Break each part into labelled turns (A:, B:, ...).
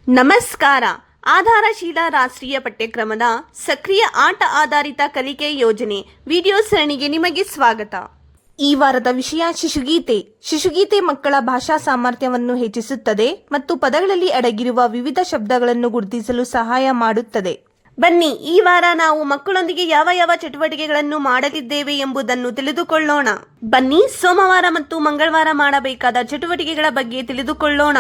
A: ನಮಸ್ಕಾರ. ಆಧಾರಶೀಲ ರಾಷ್ಟ್ರೀಯ ಪಠ್ಯಕ್ರಮದ ಸಕ್ರಿಯ ಆಟ ಆಧಾರಿತ ಕಲಿಕೆ ಯೋಜನೆ ವಿಡಿಯೋ ಸರಣಿಗೆ ನಿಮಗೆ ಸ್ವಾಗತ. ಈ ವಾರದ ವಿಷಯ ಶಿಶುಗೀತೆ. ಶಿಶುಗೀತೆ ಮಕ್ಕಳ ಭಾಷಾ ಸಾಮರ್ಥ್ಯವನ್ನು ಹೆಚ್ಚಿಸುತ್ತದೆ ಮತ್ತು ಪದಗಳಲ್ಲಿ ಅಡಗಿರುವ ವಿವಿಧ ಶಬ್ದಗಳನ್ನು ಗುರುತಿಸಲು ಸಹಾಯ ಮಾಡುತ್ತದೆ. ಬನ್ನಿ, ಈ ವಾರ ನಾವು ಮಕ್ಕಳೊಂದಿಗೆ ಯಾವ ಯಾವ ಚಟುವಟಿಕೆಗಳನ್ನು ಮಾಡಲಿದ್ದೇವೆ ಎಂಬುದನ್ನು ತಿಳಿದುಕೊಳ್ಳೋಣ. ಬನ್ನಿ, ಸೋಮವಾರ ಮತ್ತು ಮಂಗಳವಾರ ಮಾಡಬೇಕಾದ ಚಟುವಟಿಕೆಗಳ ಬಗ್ಗೆ ತಿಳಿದುಕೊಳ್ಳೋಣ.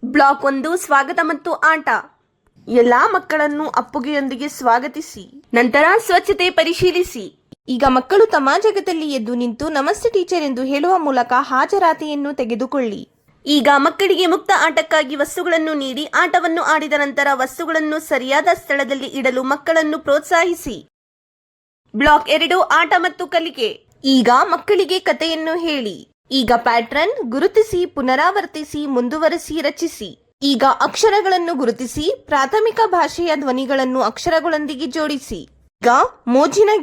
A: ಬ್ಲಾಕ್ 1, ಸ್ವಾಗತ ಮತ್ತು ಆಟ. ಎಲ್ಲಾ ಮಕ್ಕಳನ್ನು ಅಪ್ಪುಗೆಯೊಂದಿಗೆ ಸ್ವಾಗತಿಸಿ. ನಂತರ ಸ್ವಚ್ಛತೆ ಪರಿಶೀಲಿಸಿ. ಈಗ ಮಕ್ಕಳು ತಮ್ಮ ಜಾಗದಲ್ಲಿ ಎದ್ದು ನಿಂತು ನಮಸ್ತೆ ಟೀಚರ್ ಎಂದು ಹೇಳುವ ಮೂಲಕ ಹಾಜರಾತಿಯನ್ನು ತೆಗೆದುಕೊಳ್ಳಿ. ಈಗ ಮಕ್ಕಳಿಗೆ ಮುಕ್ತ ಆಟಕ್ಕಾಗಿ ವಸ್ತುಗಳನ್ನು ನೀಡಿ ಆಟವನ್ನು ಆಡಿದ ನಂತರ ವಸ್ತುಗಳನ್ನು ಸರಿಯಾದ ಸ್ಥಳದಲ್ಲಿ ಇಡಲು ಮಕ್ಕಳನ್ನು ಪ್ರೋತ್ಸಾಹಿಸಿ. ಬ್ಲಾಕ್ 2, ಆಟ ಮತ್ತು ಕಲಿಕೆ. ಈಗ ಮಕ್ಕಳಿಗೆ ಕಥೆಯನ್ನು ಹೇಳಿ. ಈಗ ಪ್ಯಾಟ್ರನ್ ಗುರುತಿಸಿ, ಪುನರಾವರ್ತಿಸಿ, ಮುಂದುವರಿಸಿ, ರಚಿಸಿ. ಈಗ ಅಕ್ಷರಗಳನ್ನು ಗುರುತಿಸಿ, ಪ್ರಾಥಮಿಕ ಭಾಷೆಯ ಧ್ವನಿಗಳನ್ನು ಅಕ್ಷರಗಳೊಂದಿಗೆ ಜೋಡಿಸಿ. ಈಗ ಮೋಜಿನ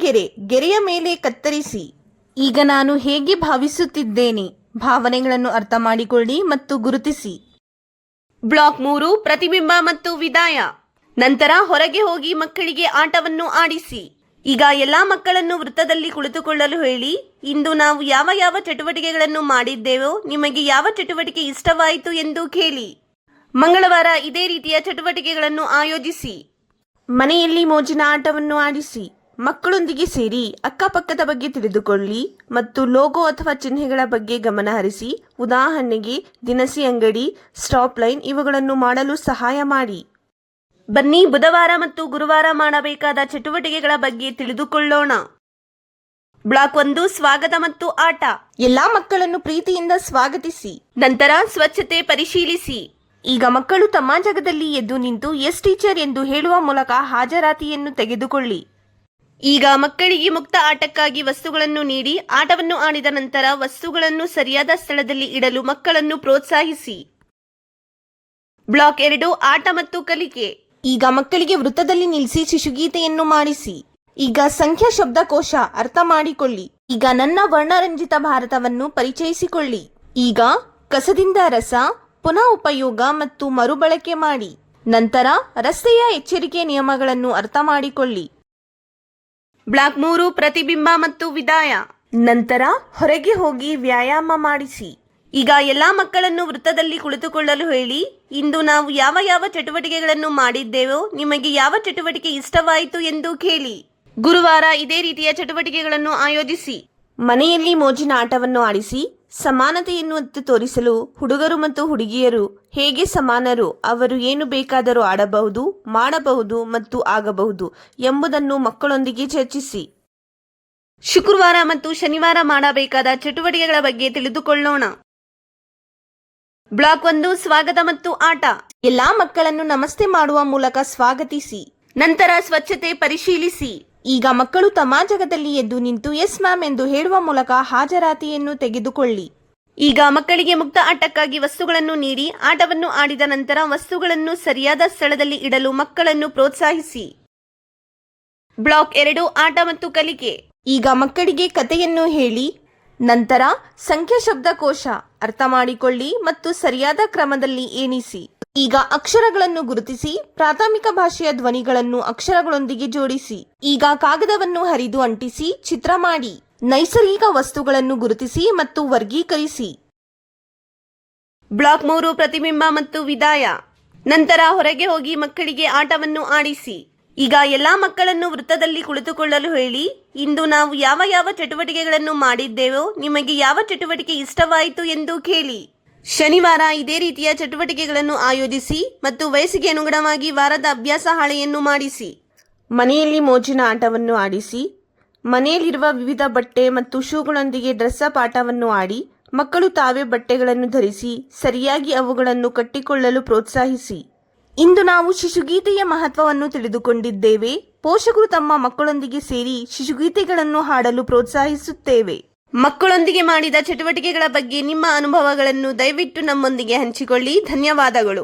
A: ಗೆರೆಯ ಮೇಲೆ ಕತ್ತರಿಸಿ. ಈಗ ನಾನು ಹೇಗೆ ಭಾವಿಸುತ್ತಿದ್ದೇನೆ, ಭಾವನೆಗಳನ್ನು ಅರ್ಥ ಮಾಡಿಕೊಳ್ಳಿ ಮತ್ತು ಗುರುತಿಸಿ. ಬ್ಲಾಕ್ 3, ಪ್ರತಿಬಿಂಬ ಮತ್ತು ವಿದಾಯ. ನಂತರ ಹೊರಗೆ ಹೋಗಿ ಮಕ್ಕಳಿಗೆ ಆಟವನ್ನು ಆಡಿಸಿ. ಈಗ ಎಲ್ಲಾ ಮಕ್ಕಳನ್ನು ವೃತ್ತದಲ್ಲಿ ಕುಳಿತುಕೊಳ್ಳಲು ಹೇಳಿ. ಇಂದು ನಾವು ಯಾವ ಯಾವ ಚಟುವಟಿಕೆಗಳನ್ನು ಮಾಡಿದ್ದೇವೋ, ನಿಮಗೆ ಯಾವ ಚಟುವಟಿಕೆ ಇಷ್ಟವಾಯಿತು ಎಂದು ಕೇಳಿ. ಮಂಗಳವಾರ ಇದೇ ರೀತಿಯ ಚಟುವಟಿಕೆಗಳನ್ನು ಆಯೋಜಿಸಿ. ಮನೆಯಲ್ಲಿ ಮೋಜಿನ ಆಟವನ್ನು ಆಡಿಸಿ. ಮಕ್ಕಳೊಂದಿಗೆ ಸೇರಿ ಅಕ್ಕಪಕ್ಕದ ಬಗ್ಗೆ ತಿಳಿದುಕೊಳ್ಳಿ ಮತ್ತು ಲೋಗೋ ಅಥವಾ ಚಿಹ್ನೆಗಳ ಬಗ್ಗೆ ಗಮನ ಹರಿಸಿ. ಉದಾಹರಣೆಗೆ ದಿನಸಿ ಅಂಗಡಿ, ಸ್ಟಾಪ್ ಲೈನ್ ಇವುಗಳನ್ನು ಮಾಡಲು ಸಹಾಯ ಮಾಡಿ. ಬನ್ನಿ, ಬುಧವಾರ ಮತ್ತು ಗುರುವಾರ ಮಾಡಬೇಕಾದ ಚಟುವಟಿಕೆಗಳ ಬಗ್ಗೆ ತಿಳಿದುಕೊಳ್ಳೋಣ. ಬ್ಲಾಕ್ 1, ಸ್ವಾಗತ ಮತ್ತು ಆಟ. ಎಲ್ಲಾ ಮಕ್ಕಳನ್ನು ಪ್ರೀತಿಯಿಂದ ಸ್ವಾಗತಿಸಿ. ನಂತರ ಸ್ವಚ್ಛತೆ ಪರಿಶೀಲಿಸಿ. ಈಗ ಮಕ್ಕಳು ತಮ್ಮ ಜಾಗದಲ್ಲಿ ಎದ್ದು ನಿಂತು ಎಸ್ ಟೀಚರ್ ಎಂದು ಹೇಳುವ ಮೂಲಕ ಹಾಜರಾತಿಯನ್ನು ತೆಗೆದುಕೊಳ್ಳಿ. ಈಗ ಮಕ್ಕಳಿಗೆ ಮುಕ್ತ ಆಟಕ್ಕಾಗಿ ವಸ್ತುಗಳನ್ನು ನೀಡಿ ಆಟವನ್ನು ಆಡಿದ ನಂತರ ವಸ್ತುಗಳನ್ನು ಸರಿಯಾದ ಸ್ಥಳದಲ್ಲಿ ಇಡಲು ಮಕ್ಕಳನ್ನು ಪ್ರೋತ್ಸಾಹಿಸಿ. ಬ್ಲಾಕ್ 2, ಆಟ ಮತ್ತು ಕಲಿಕೆ. ಈಗ ಮಕ್ಕಳಿಗೆ ವೃತ್ತದಲ್ಲಿ ನಿಲ್ಲಿಸಿ ಶಿಶುಗೀತೆಯನ್ನು ಮಾಡಿಸಿ. ಈಗ ಸಂಖ್ಯಾ ಶಬ್ದಕೋಶ ಅರ್ಥ ಮಾಡಿಕೊಳ್ಳಿ. ಈಗ ನನ್ನ ವರ್ಣರಂಜಿತ ಭಾರತವನ್ನು ಪರಿಚಯಿಸಿಕೊಳ್ಳಿ. ಈಗ ಕಸದಿಂದ ರಸ, ಪುನಃ ಉಪಯೋಗ ಮತ್ತು ಮರುಬಳಕೆ ಮಾಡಿ. ನಂತರ ರಸ್ತೆಯ ಎಚ್ಚರಿಕೆ ನಿಯಮಗಳನ್ನು ಅರ್ಥ ಮಾಡಿಕೊಳ್ಳಿ. ಬ್ಲಾಕ್ 3, ಪ್ರತಿಬಿಂಬ ಮತ್ತು ವಿದಾಯ. ನಂತರ ಹೊರಗೆ ಹೋಗಿ ವ್ಯಾಯಾಮ ಮಾಡಿಸಿ. ಈಗ ಎಲ್ಲಾ ಮಕ್ಕಳನ್ನು ವೃತ್ತದಲ್ಲಿ ಕುಳಿತುಕೊಳ್ಳಲು ಹೇಳಿ. ಇಂದು ನಾವು ಯಾವ ಯಾವ ಚಟುವಟಿಕೆಗಳನ್ನು ಮಾಡಿದ್ದೇವೋ, ನಿಮಗೆ ಯಾವ ಚಟುವಟಿಕೆ ಇಷ್ಟವಾಯಿತು ಎಂದು ಕೇಳಿ. ಗುರುವಾರ ಇದೇ ರೀತಿಯ ಚಟುವಟಿಕೆಗಳನ್ನು ಆಯೋಜಿಸಿ. ಮನೆಯಲ್ಲಿ ಮೋಜಿನ ಆಟವನ್ನು ಆಡಿಸಿ. ಸಮಾನತೆಯನ್ನು ಎತ್ತಿ ತೋರಿಸಲು ಹುಡುಗರು ಮತ್ತು ಹುಡುಗಿಯರು ಹೇಗೆ ಸಮಾನರು, ಅವರು ಏನು ಬೇಕಾದರೂ ಆಡಬಹುದು, ಮಾಡಬಹುದು ಮತ್ತು ಆಗಬಹುದು ಎಂಬುದನ್ನು ಮಕ್ಕಳೊಂದಿಗೆ ಚರ್ಚಿಸಿ. ಶುಕ್ರವಾರ ಮತ್ತು ಶನಿವಾರ ಮಾಡಬೇಕಾದ ಚಟುವಟಿಕೆಗಳ ಬಗ್ಗೆ ತಿಳಿದುಕೊಳ್ಳೋಣ. ಬ್ಲಾಕ್ 1, ಸ್ವಾಗತ ಮತ್ತು ಆಟ. ಎಲ್ಲಾ ಮಕ್ಕಳನ್ನು ನಮಸ್ತೆ ಮಾಡುವ ಮೂಲಕ ಸ್ವಾಗತಿಸಿ. ನಂತರ ಸ್ವಚ್ಛತೆ ಪರಿಶೀಲಿಸಿ. ಈಗ ಮಕ್ಕಳು ತಮ್ಮ ಜಾಗದಲ್ಲಿ ಎದ್ದು ನಿಂತು ಎಸ್ ಮ್ಯಾಮ್ ಎಂದು ಹೇಳುವ ಮೂಲಕ ಹಾಜರಾತಿಯನ್ನು ತೆಗೆದುಕೊಳ್ಳಿ. ಈಗ ಮಕ್ಕಳಿಗೆ ಮುಕ್ತ ಆಟಕ್ಕಾಗಿ ವಸ್ತುಗಳನ್ನು ನೀಡಿ ಆಟವನ್ನು ಆಡಿದ ನಂತರ ವಸ್ತುಗಳನ್ನು ಸರಿಯಾದ ಸ್ಥಳದಲ್ಲಿ ಇಡಲು ಮಕ್ಕಳನ್ನು ಪ್ರೋತ್ಸಾಹಿಸಿ. ಬ್ಲಾಕ್ 2, ಆಟ ಮತ್ತು ಕಲಿಕೆ. ಈಗ ಮಕ್ಕಳಿಗೆ ಕಥೆಯನ್ನು ಹೇಳಿ. ನಂತರ ಸಂಖ್ಯಾ ಶಬ್ದಕೋಶ ಅರ್ಥ ಮಾಡಿಕೊಳ್ಳಿ ಮತ್ತು ಸರಿಯಾದ ಕ್ರಮದಲ್ಲಿ ಎಣಿಸಿ. ಈಗ ಅಕ್ಷರಗಳನ್ನು ಗುರುತಿಸಿ, ಪ್ರಾಥಮಿಕ ಭಾಷೆಯ ಧ್ವನಿಗಳನ್ನು ಅಕ್ಷರಗಳೊಂದಿಗೆ ಜೋಡಿಸಿ. ಈಗ ಕಾಗದವನ್ನು ಹರಿದು ಅಂಟಿಸಿ ಚಿತ್ರ ಮಾಡಿ. ನೈಸರ್ಗಿಕ ವಸ್ತುಗಳನ್ನು ಗುರುತಿಸಿ ಮತ್ತು ವರ್ಗೀಕರಿಸಿ. ಬ್ಲಾಕ್ 3, ಪ್ರತಿಬಿಂಬ ಮತ್ತು ವಿದಾಯ. ನಂತರ ಹೊರಗೆ ಹೋಗಿ ಮಕ್ಕಳಿಗೆ ಆಟವನ್ನು ಆಡಿಸಿ. ಈಗ ಎಲ್ಲಾ ಮಕ್ಕಳನ್ನು ವೃತ್ತದಲ್ಲಿ ಕುಳಿತುಕೊಳ್ಳಲು ಹೇಳಿ. ಇಂದು ನಾವು ಯಾವ ಯಾವ ಚಟುವಟಿಕೆಗಳನ್ನು ಮಾಡಿದ್ದೇವೋ, ನಿಮಗೆ ಯಾವ ಚಟುವಟಿಕೆ ಇಷ್ಟವಾಯಿತು ಎಂದು ಕೇಳಿ. ಶನಿವಾರ ಇದೇ ರೀತಿಯ ಚಟುವಟಿಕೆಗಳನ್ನು ಆಯೋಜಿಸಿ ಮತ್ತು ವಯಸ್ಸಿಗೆ ಅನುಗುಣವಾಗಿ ವಾರದ ಅಭ್ಯಾಸ ಹಾಳೆಯನ್ನು ಮಾಡಿಸಿ. ಮನೆಯಲ್ಲಿ ಮೋಜಿನ ಆಟವನ್ನು ಆಡಿಸಿ. ಮನೆಯಲ್ಲಿರುವ ವಿವಿಧ ಬಟ್ಟೆ ಮತ್ತು ಶೂಗಳೊಂದಿಗೆ ಡ್ರೆಸ್ ಅಪ್ ಆಟವನ್ನು ಆಡಿ. ಮಕ್ಕಳು ತಾವೇ ಬಟ್ಟೆಗಳನ್ನು ಧರಿಸಿ ಸರಿಯಾಗಿ ಅವುಗಳನ್ನು ಕಟ್ಟಿಕೊಳ್ಳಲು ಪ್ರೋತ್ಸಾಹಿಸಿ. ಇಂದು ನಾವು ಶಿಶುಗೀತೆಯ ಮಹತ್ವವನ್ನು ತಿಳಿದುಕೊಂಡಿದ್ದೇವೆ. ಪೋಷಕರು ತಮ್ಮ ಮಕ್ಕಳೊಂದಿಗೆ ಸೇರಿ ಶಿಶುಗೀತೆಗಳನ್ನು ಹಾಡಲು ಪ್ರೋತ್ಸಾಹಿಸುತ್ತೇವೆ. ಮಕ್ಕಳೊಂದಿಗೆ ಮಾಡಿದ ಚಟುವಟಿಕೆಗಳ ಬಗ್ಗೆ ನಿಮ್ಮ ಅನುಭವಗಳನ್ನು ದಯವಿಟ್ಟು ನಮ್ಮೊಂದಿಗೆ ಹಂಚಿಕೊಳ್ಳಿ. ಧನ್ಯವಾದಗಳು.